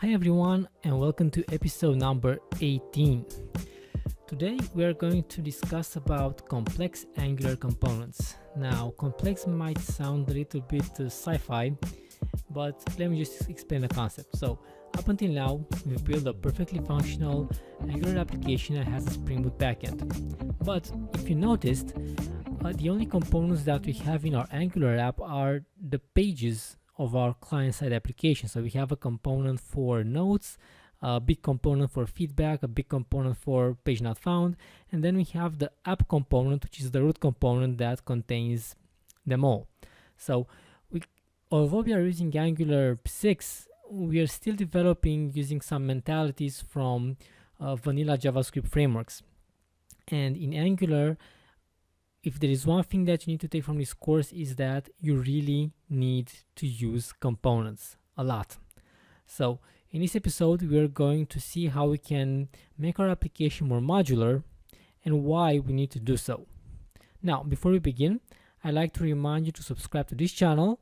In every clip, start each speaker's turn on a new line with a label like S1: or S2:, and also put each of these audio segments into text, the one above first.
S1: Hi everyone and welcome to episode number 18. Today we are going to discuss about complex Angular components. Now complex might sound a little bit sci-fi, but let me just explain the concept. So up until now we've built a perfectly functional Angular application that has a Spring Boot backend. But if you noticed, the only components that we have in our Angular app are the pages of our client-side application. So we have a component for notes, a big component for feedback, a big component for page not found, and then we have the app component, which is the root component that contains them all. So although we are using Angular 6, we are still developing using some mentalities from vanilla JavaScript frameworks. And in Angular, if there is one thing that you need to take from this course, is that you really need to use components a lot. So in this episode, we are going to see how we can make our application more modular and why we need to do so. Now, before we begin, I'd like to remind you to subscribe to this channel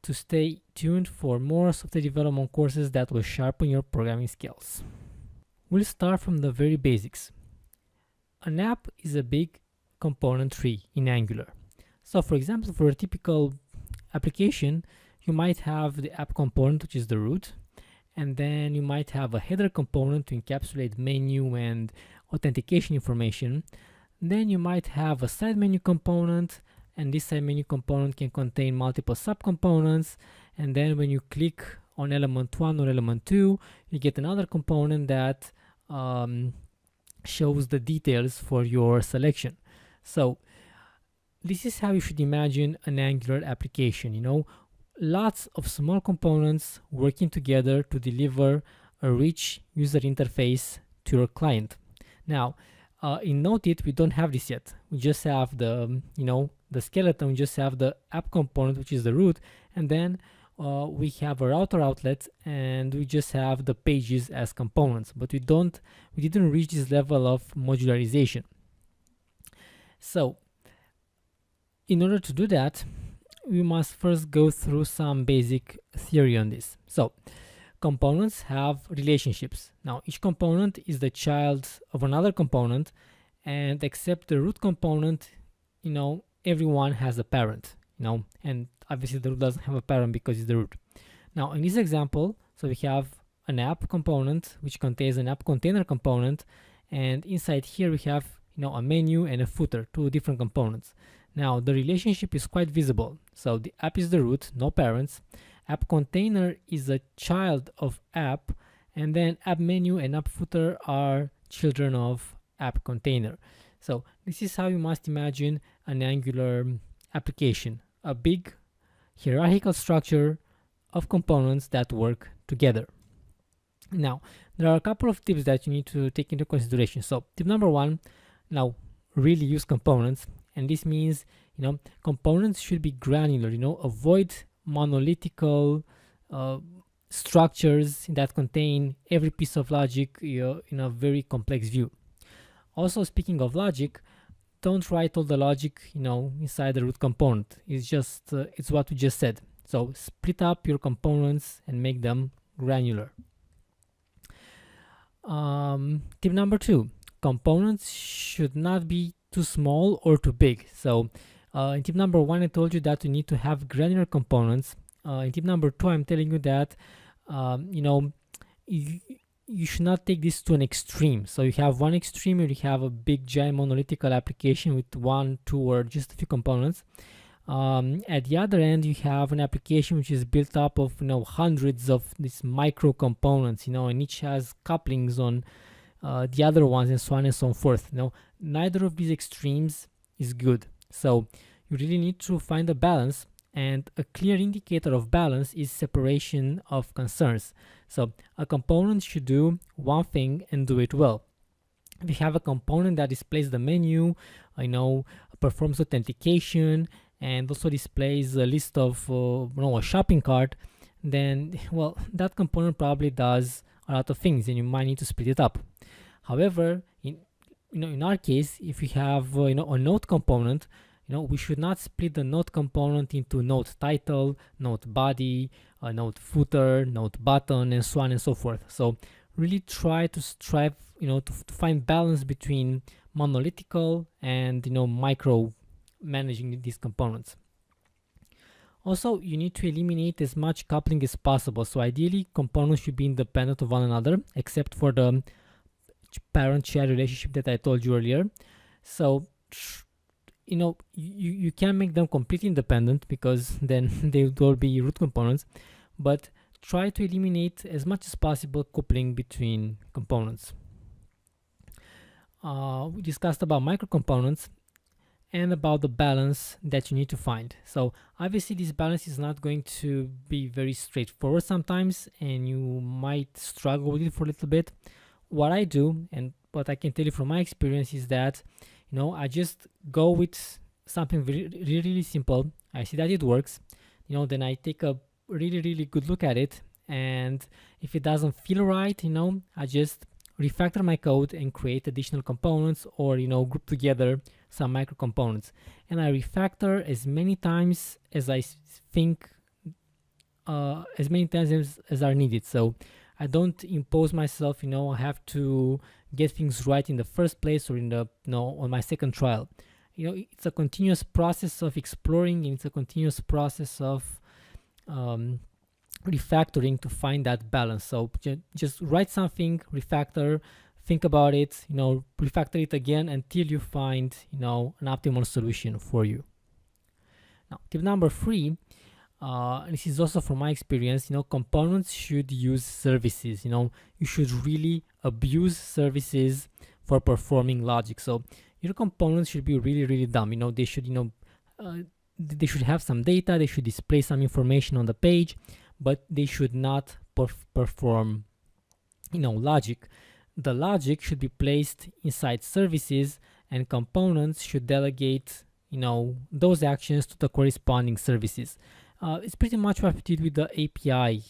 S1: to stay tuned for more software development courses that will sharpen your programming skills. We'll start from the very basics. An app is a big component tree in Angular. So for example, for a typical application, you might have the app component, which is the root, and then you might have a header component to encapsulate menu and authentication information. Then you might have a side menu component, and this side menu component can contain multiple subcomponents. And then when you click on element 1 or element 2, you get another component that shows the details for your selection. So this is how you should imagine an Angular application, lots of small components working together to deliver a rich user interface to your client. Now, in Note.it, we don't have this yet. We just have the skeleton. We just have the app component, which is the root, and then we have a router outlet, and we just have the pages as components. But we didn't reach this level of modularization. So in order to do that, we must first go through some basic theory on this. So components have relationships. Now each component is the child of another component, and except the root component, everyone has a parent, and obviously the root doesn't have a parent because it's the root. Now in this example, so we have an app component which contains an app container component, and inside here we have a menu and a footer, two different components. Now the relationship is quite visible. So the app is the root, no parents. App container is a child of app, and then app menu and app footer are children of app container. So this is how you must imagine an Angular application, a big hierarchical structure of components that work together. Now there are a couple of tips that you need to take into consideration. So tip number one, now really use components, and this means components should be granular. Avoid monolithical structures that contain every piece of logic in a very complex view. Also, speaking of logic, don't write all the logic inside the root component. It's just it's what we just said. So split up your components and make them granular. Tip number two, components should not be too small or too big. So in tip number one, I told you that you need to have granular components. In tip number two, I'm telling you that you should not take this to an extreme. So you have one extreme where you have a big giant monolithical application with one, two, or just a few components. At the other end, you have an application which is built up of hundreds of these micro components, and each has couplings on the other ones, and so on and so forth. Neither of these extremes is good. So you really need to find a balance, and a clear indicator of balance is separation of concerns. So a component should do one thing and do it well. If you have a component that displays the menu, performs authentication, and also displays a list of a shopping cart, then that component probably does a lot of things, and you might need to split it up. However, in our case, if we have a note component, We should not split the node component into node title, node body, node footer, node button, and so on and so forth. So really try to strive, to find balance between monolithical and, micro managing these components. Also, you need to eliminate as much coupling as possible. So ideally, components should be independent of one another, except for the parent-child relationship that I told you earlier. So, you can make them completely independent, because then they will be root components, but try to eliminate as much as possible coupling between components. We discussed about microcomponents and about the balance that you need to find. So obviously this balance is not going to be very straightforward sometimes, and you might struggle with it for a little bit. What I do, and what I can tell you from my experience, is that I just go with something really simple. I see that it works, then I take a really good look at it, and if it doesn't feel right, I just refactor my code and create additional components, or group together some micro components, and I refactor as many times as I think, as many times as are needed. So I don't impose myself, I have to get things right in the first place, or in the on my second trial. It's a continuous process of exploring, and it's a continuous process of refactoring to find that balance. So just write something, refactor, think about it, refactor it again until you find, an optimal solution for you. Now, tip number 3, this is also from my experience, components should use services. You should really abuse services for performing logic. So your components should be really dumb. They should, they should have some data, they should display some information on the page, but they should not perform, logic. The logic should be placed inside services, and components should delegate, those actions to the corresponding services. It's pretty much what we did with the API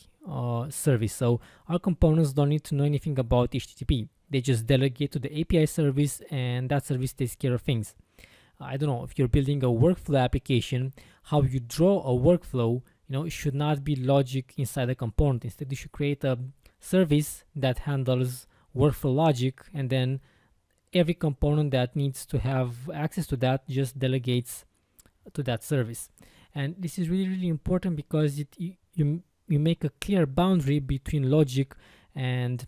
S1: service. So our components don't need to know anything about HTTP. They just delegate to the API service, and that service takes care of things. I don't know, if you're building a workflow application, how you draw a workflow, it should not be logic inside a component. Instead, you should create a service that handles workflow logic, and then every component that needs to have access to that just delegates to that service. And this is really important, because you make a clear boundary between logic and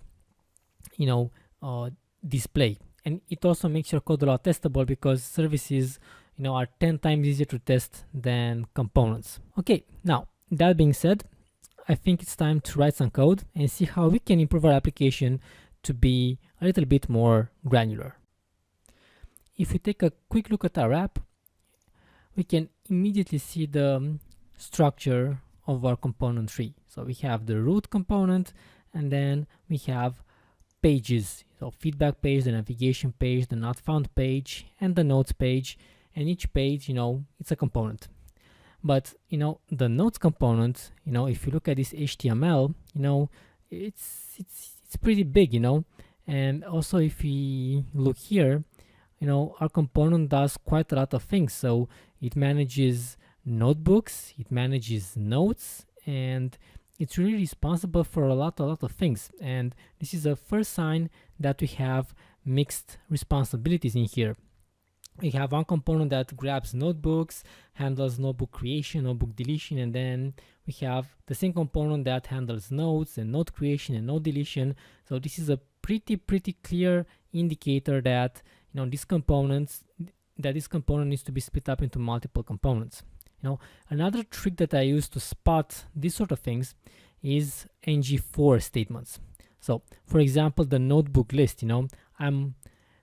S1: display, and it also makes your code a lot testable, because services are 10 times easier to test than components. Okay, now that being said, I think it's time to write some code and see how we can improve our application to be a little bit more granular. If we take a quick look at our app, we can immediately see the structure of our component tree. So we have the root component, and then we have pages. So feedback page, the navigation page, the not found page, and the notes page. And each page, it's a component. But the notes component, if you look at this HTML, it's pretty big, and also if we look here, our component does quite a lot of things. So it manages notebooks, it manages notes, and it's really responsible for a lot of things. And this is a first sign that we have mixed responsibilities in here. We have one component that grabs notebooks, handles notebook creation, notebook deletion, and then we have the same component that handles notes and note creation and note deletion. So this is a pretty clear indicator that this component needs to be split up into multiple components. Another trick that I use to spot these sort of things is ng-for statements. So for example, the notebook list, I'm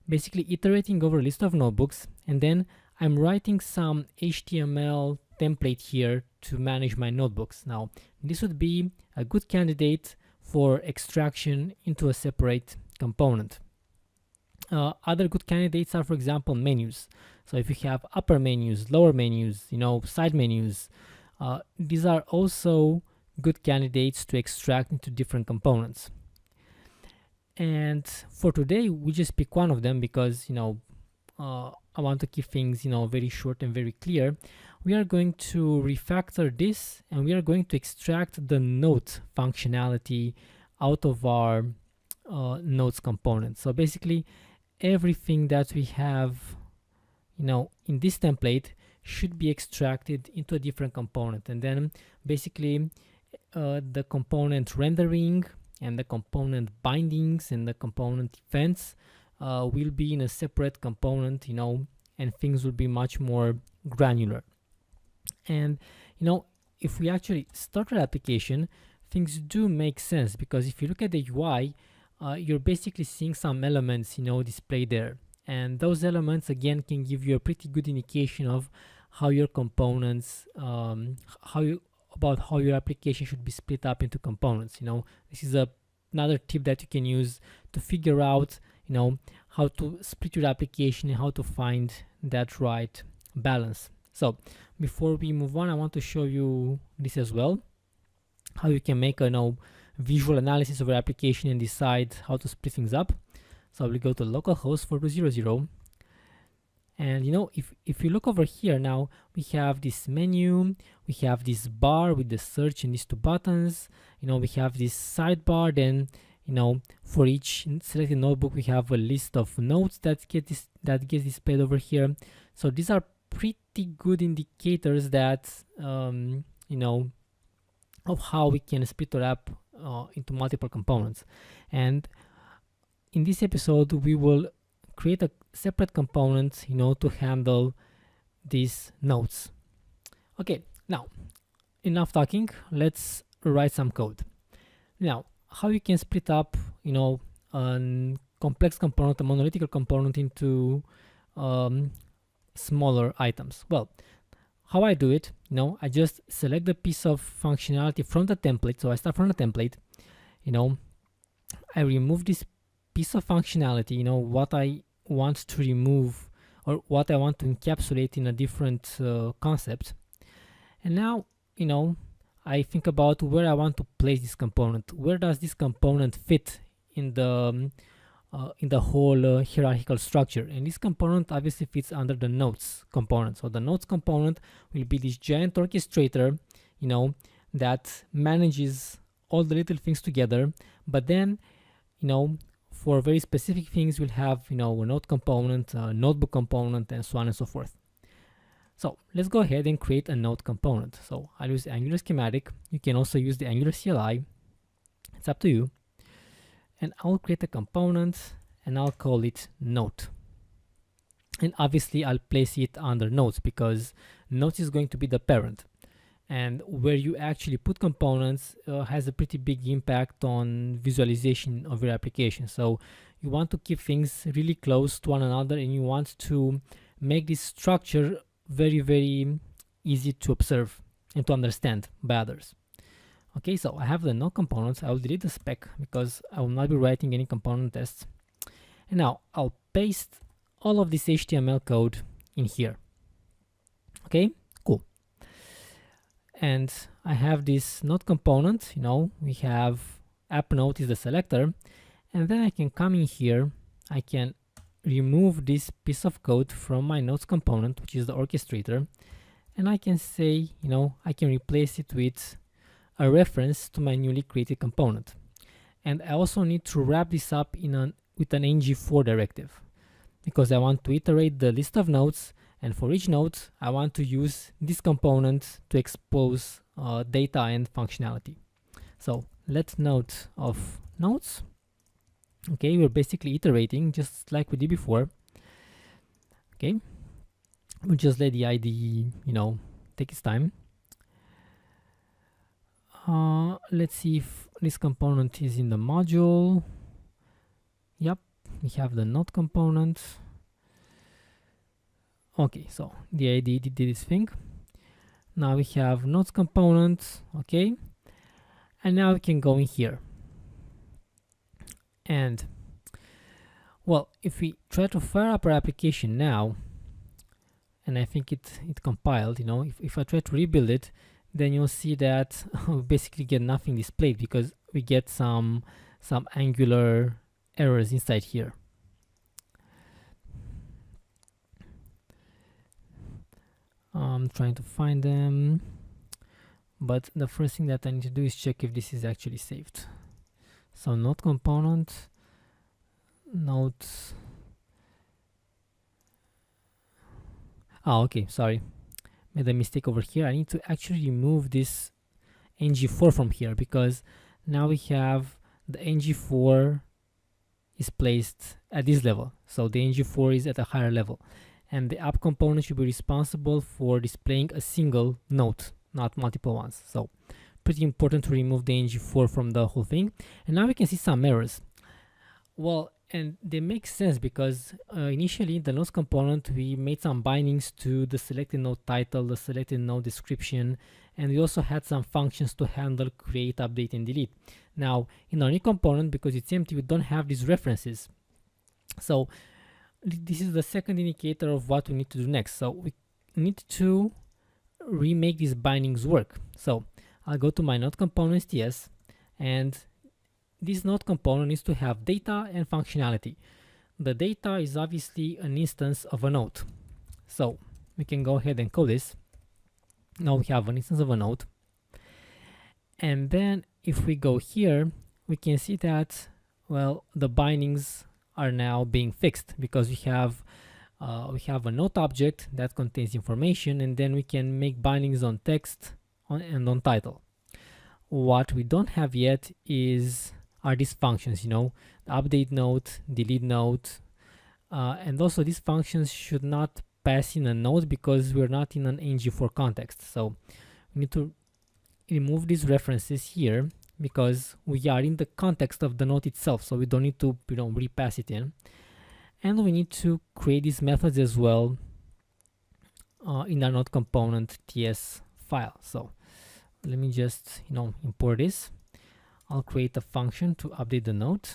S1: basically iterating over a list of notebooks, and then I'm writing some HTML template here to manage my notebooks. Now, this would be a good candidate for extraction into a separate component. Other good candidates are, for example, menus. So if you have upper menus, lower menus, side menus, these are also good candidates to extract into different components. And for today, we just pick one of them because, I want to keep things, very short and very clear, we are going to refactor this and we are going to extract the note functionality out of our notes component. So basically, everything that we have, in this template should be extracted into a different component. And then basically, the component rendering and the component bindings and the component events will be in a separate component, and things will be much more granular. And if we actually start our application, things do make sense, because if you look at the UI, you're basically seeing some elements, displayed there. And those elements, again, can give you a pretty good indication of how your components, how your application should be split up into components. This is another tip that you can use to figure out, how to split your application and how to find that right balance. So before we move on, I want to show you this as well, how you can make a visual analysis of your application and decide how to split things up. So we'll go to localhost 4200, and if you look over here now, we have this menu, we have this bar with the search and these two buttons, we have this sidebar, then for each selected notebook we have a list of notes that gets displayed over here. So these are pretty good indicators that of how we can split our app into multiple components. And in this episode we will create a separate component to handle these notes. Okay, now enough talking, let's write some code. Now, how you can split up a complex component, a monolithic component, into smaller items? Well, how I do it, I just select the piece of functionality from the template. So I start from the template, I remove this piece of functionality, what I want to remove or what I want to encapsulate in a different concept. And now, I think about where I want to place this component. Where does this component fit in the whole hierarchical structure? And this component obviously fits under the notes component. So the notes component will be this giant orchestrator, that manages all the little things together. But then, for very specific things, we'll have, a note component, a notebook component, and so on and so forth. So let's go ahead and create a note component. So I'll use Angular schematic. You can also use the Angular CLI. It's up to you. And I'll create a component and I'll call it note. And obviously I'll place it under notes because notes is going to be the parent. And where you actually put components has a pretty big impact on visualization of your application. So you want to keep things really close to one another, and you want to make this structure very, very easy to observe and to understand by others. Okay, so I have the node components. I will delete the spec because I will not be writing any component tests. And now I'll paste all of this HTML code in here. Okay, cool. And I have this node component, we have app node is the selector, and then I can come in here, I can remove this piece of code from my nodes component, which is the orchestrator, and I can say, I can replace it with a reference to my newly created component. And I also need to wrap this up with an ng4 directive, because I want to iterate the list of nodes, and for each node I want to use this component to expose data and functionality. So let node of nodes. Okay, we're basically iterating just like we did before. Okay, we'll just let the IDE, take its time. Let's see if this component is in the module. Yep, we have the node component. Okay, so the IDE did this thing. Now we have nodes component. Okay, and now we can go in here. And well, if we try to fire up our application now, and I think it compiled, if I try to rebuild it, then you'll see that we basically get nothing displayed because we get some Angular errors inside here. I'm trying to find them, but the first thing that I need to do is check if this is actually saved. So node component, nodes. Oh, okay, sorry, made a mistake over here. I need to actually remove this ng4 from here, because now we have the ng4 is placed at this level, so the ng4 is at a higher level, and the app component should be responsible for displaying a single node, not multiple ones. So pretty important to remove the ng4 from the whole thing. And now we can see some errors. Well, and they make sense because initially the nodes component, we made some bindings to the selected node title, the selected node description, and we also had some functions to handle create, update, and delete. Now in our new component, because it's empty, we don't have these references. So this is the second indicator of what we need to do next. So we need to remake these bindings work. So I'll go to my node component ts, and this node component needs to have data and functionality. The data is obviously an instance of a node. So we can go ahead and code this. Now we have an instance of a node. And then if we go here, we can see that, well, the bindings are now being fixed because we have a node object that contains information, and then we can make bindings on text and on title. What we don't have yet are these functions, the update node, delete node, and also these functions should not pass in a node because we're not in an ng4 context. So we need to remove these references here because we are in the context of the node itself, so we don't need to repass it in. And we need to create these methods as well in our node component ts file. So let me just import this. I'll create a function to update the node,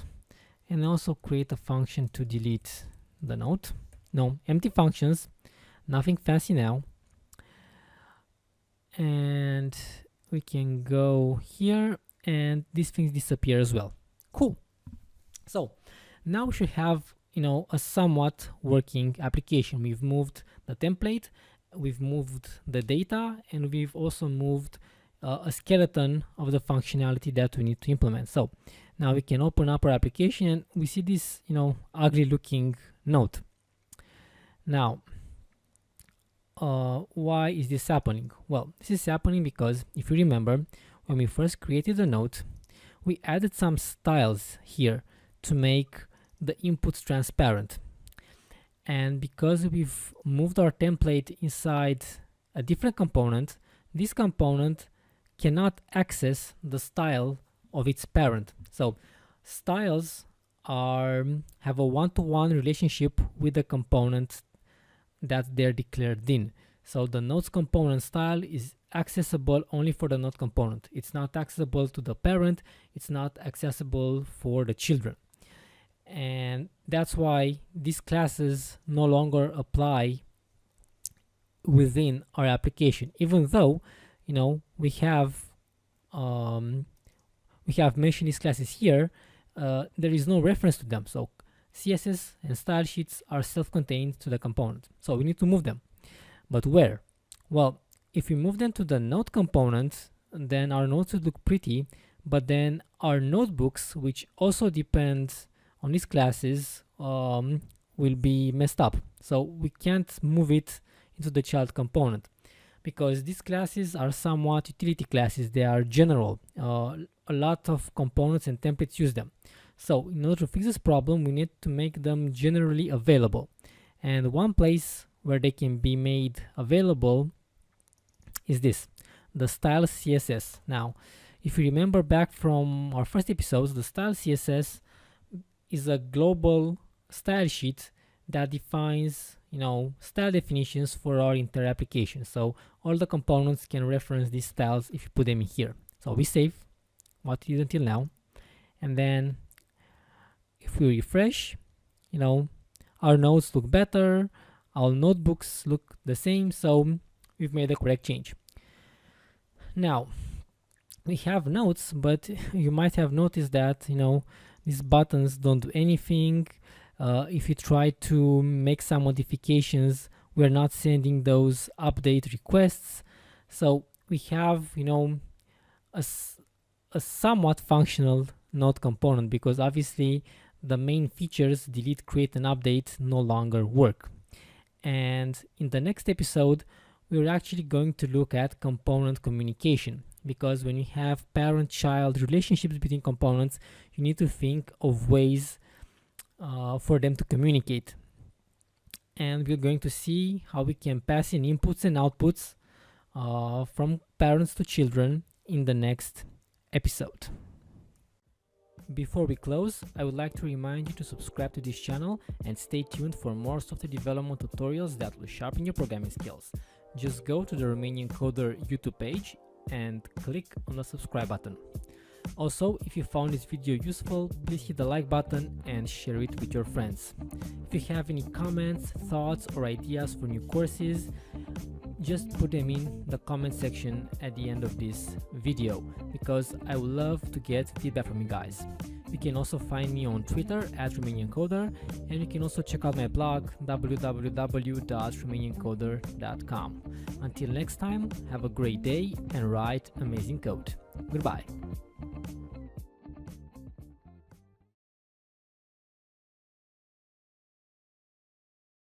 S1: and also create a function to delete the node. No, empty functions, nothing fancy now. And we can go here, and these things disappear as well. Cool. So now we should have a somewhat working application. We've moved the template, we've moved the data, and we've also moved a skeleton of the functionality that we need to implement. So now we can open up our application, and we see this ugly looking node. Now why is this happening? Well, this is happening because if you remember, when we first created the node, we added some styles here to make the inputs transparent. And because we've moved our template inside a different component, this component cannot access the style of its parent. So styles have a one-to-one relationship with the component that they're declared in. So the node's component style is accessible only for the node component. It's not accessible to the parent. It's not accessible for the children. And that's why these classes no longer apply within our application, even though we have mentioned these classes here. There is no reference to them, so CSS and style sheets are self-contained to the component, so we need to move them. But where? Well, if we move them to the node component, then our nodes would look pretty, but then our notebooks, which also depend on these classes, will be messed up. So we can't move it into the child component because these classes are somewhat utility classes. They are general. A lot of components and templates use them. So in order to fix this problem, we need to make them generally available. And one place where they can be made available is this, the style CSS. Now, if you remember back from our first episodes, the style CSS is a global style sheet that defines style definitions for our entire application. So all the components can reference these styles if you put them in here. So we save what we did until now, and then if we refresh, our nodes look better, our notebooks look the same, so we've made the correct change. Now we have nodes, but you might have noticed that these buttons don't do anything. If you try to make some modifications we're not sending those update requests. So we have, a somewhat functional node component, because obviously the main features delete, create, and update no longer work. And in the next episode, we're actually going to look at component communication, because when you have parent-child relationships between components, you need to think of ways for them to communicate. And we're going to see how we can pass in inputs and outputs from parents to children in the next episode. Before we close, I would like to remind you to subscribe to this channel and stay tuned for more software development tutorials that will sharpen your programming skills. Just go to the Romanian Coder YouTube page and click on the subscribe button. Also, if you found this video useful, please hit the like button and share it with your friends. If you have any comments, thoughts, or ideas for new courses, just put them in the comment section at the end of this video, because I would love to get feedback from you guys. You can also find me on Twitter at Romanian Coder, and you can also check out my blog www.romaniancoder.com. Until next time, have a great day and write amazing code. Goodbye.